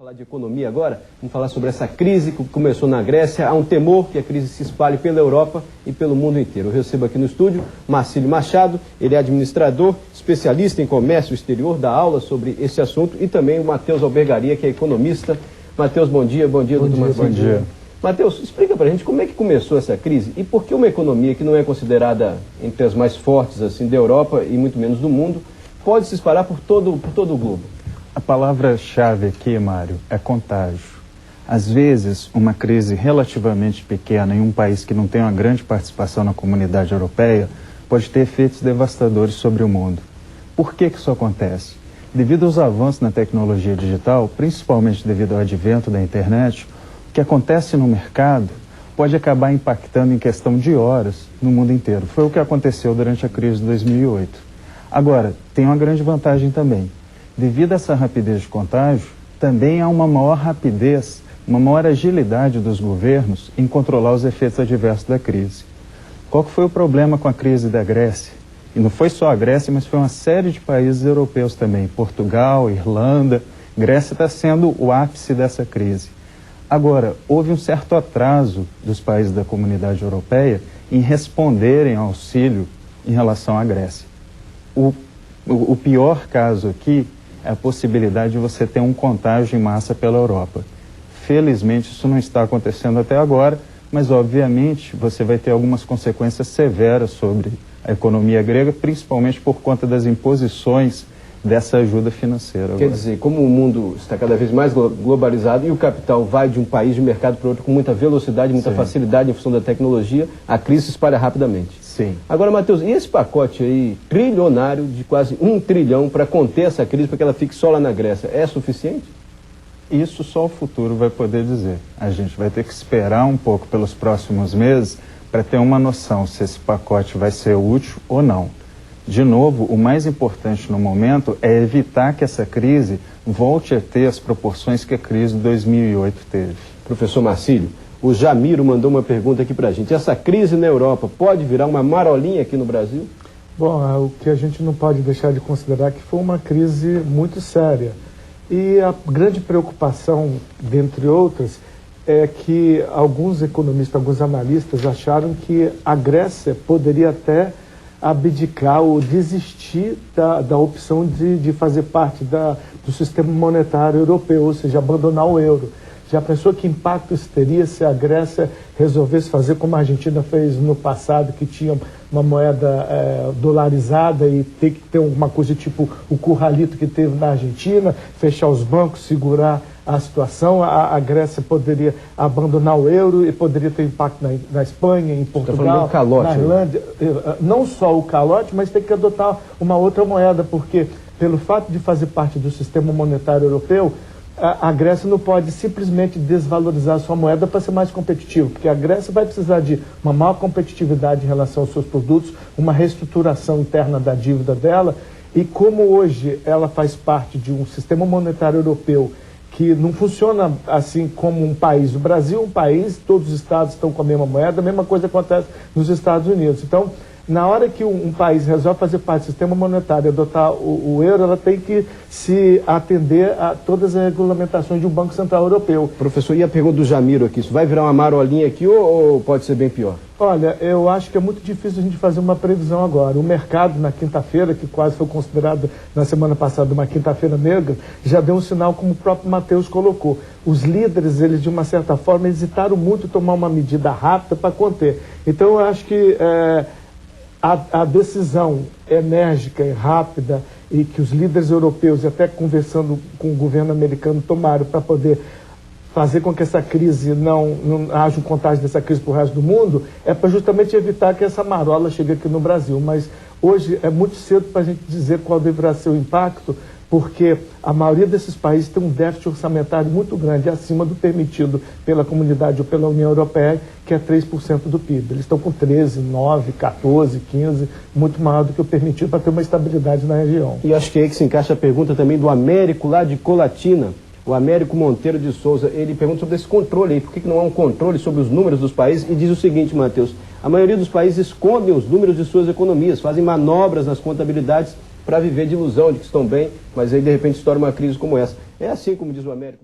Falar de economia agora, vamos falar sobre essa crise que começou na Grécia. Há um temor que a crise se espalhe pela Europa e pelo mundo inteiro. Eu recebo aqui no estúdio Marcílio Machado, ele é administrador, especialista em comércio exterior, dá aula sobre esse assunto, e também o Matheus Albergaria, que é economista. Matheus, bom dia, doutor Marcílio. Bom dia. Matheus, explica pra gente como é que começou essa crise e por que uma economia que não é considerada entre as mais fortes assim da Europa e muito menos do mundo pode se espalhar por todo o globo. A palavra-chave aqui, Mário, é contágio. Às vezes, uma crise relativamente pequena em um país que não tem uma grande participação na comunidade europeia pode ter efeitos devastadores sobre o mundo. Por que isso acontece? Devido aos avanços na tecnologia digital, principalmente devido ao advento da internet, o que acontece no mercado pode acabar impactando em questão de horas no mundo inteiro. Foi o que aconteceu durante a crise de 2008. Agora, tem uma grande vantagem também. Devido a essa rapidez de contágio, também há uma maior rapidez, uma maior agilidade dos governos em controlar os efeitos adversos da crise. Qual que foi o problema com a crise da Grécia? E não foi só a Grécia, mas foi uma série de países europeus também. Portugal, Irlanda, Grécia está sendo o ápice dessa crise. Agora, houve um certo atraso dos países da comunidade europeia em responderem ao auxílio em relação à Grécia. O pior caso aqui é a possibilidade de você ter um contágio em massa pela Europa. Felizmente, isso não está acontecendo até agora, mas, obviamente, você vai ter algumas consequências severas sobre a economia grega, principalmente por conta das imposições dessa ajuda financeira. Quer dizer, como o mundo está cada vez mais globalizado e o capital vai de um país de mercado para outro com muita velocidade, muita facilidade em função da tecnologia, a crise se espalha rapidamente. Sim. Agora, Matheus, e esse pacote aí trilionário de quase 1 trilhão para conter essa crise, para que ela fique só lá na Grécia, é suficiente? Isso só o futuro vai poder dizer. A gente vai ter que esperar um pouco pelos próximos meses para ter uma noção se esse pacote vai ser útil ou não. De novo, o mais importante no momento é evitar que essa crise volte a ter as proporções que a crise de 2008 teve. Professor Marcílio, o Jamiro mandou uma pergunta aqui para a gente. Essa crise na Europa pode virar uma marolinha aqui no Brasil? Bom, o que a gente não pode deixar de considerar é que foi uma crise muito séria. E a grande preocupação, dentre outras, é que alguns economistas, alguns analistas acharam que a Grécia poderia até abdicar ou desistir da opção de fazer parte do sistema monetário europeu, ou seja, abandonar o euro. Já pensou que impacto isso teria se a Grécia resolvesse fazer como a Argentina fez no passado, que tinha uma moeda dolarizada e ter que ter alguma coisa tipo o curralito que teve na Argentina, fechar os bancos, segurar a situação? A Grécia poderia abandonar o euro e poderia ter impacto na Espanha, em Portugal, na Irlanda. Não só o calote, mas tem que adotar uma outra moeda, porque pelo fato de fazer parte do sistema monetário europeu, a Grécia não pode simplesmente desvalorizar a sua moeda para ser mais competitiva, porque a Grécia vai precisar de uma maior competitividade em relação aos seus produtos, uma reestruturação interna da dívida dela, e como hoje ela faz parte de um sistema monetário europeu que não funciona assim como um país. O Brasil é um país, todos os estados estão com a mesma moeda, a mesma coisa acontece nos Estados Unidos. Então, na hora que um país resolve fazer parte do sistema monetário e adotar o euro, ela tem que se atender a todas as regulamentações do Banco Central Europeu. Professor, e a pergunta do Jamiro aqui, isso vai virar uma marolinha aqui ou pode ser bem pior? Olha, eu acho que é muito difícil a gente fazer uma previsão agora. O mercado, na quinta-feira, que quase foi considerado na semana passada uma quinta-feira negra, já deu um sinal, como o próprio Matheus colocou. Os líderes, eles de uma certa forma, hesitaram muito em tomar uma medida rápida para conter. Então, eu acho que a decisão enérgica e rápida e que os líderes europeus, até conversando com o governo americano, tomaram para poder fazer com que essa crise não haja um contágio dessa crise para o resto do mundo, é para justamente evitar que essa marola chegue aqui no Brasil. Mas hoje é muito cedo para a gente dizer qual deverá ser o impacto, porque a maioria desses países tem um déficit orçamentário muito grande, acima do permitido pela comunidade ou pela União Europeia, que é 3% do PIB. Eles estão com 13, 9, 14, 15, muito maior do que o permitido para ter uma estabilidade na região. E acho que é aí que se encaixa a pergunta também do Américo, lá de Colatina. O Américo Monteiro de Souza, ele pergunta sobre esse controle aí, por que não há um controle sobre os números dos países, e diz o seguinte, Matheus, a maioria dos países escondem os números de suas economias, fazem manobras nas contabilidades para viver de ilusão de que estão bem, mas aí de repente estoura uma crise como essa. É assim como diz o Américo.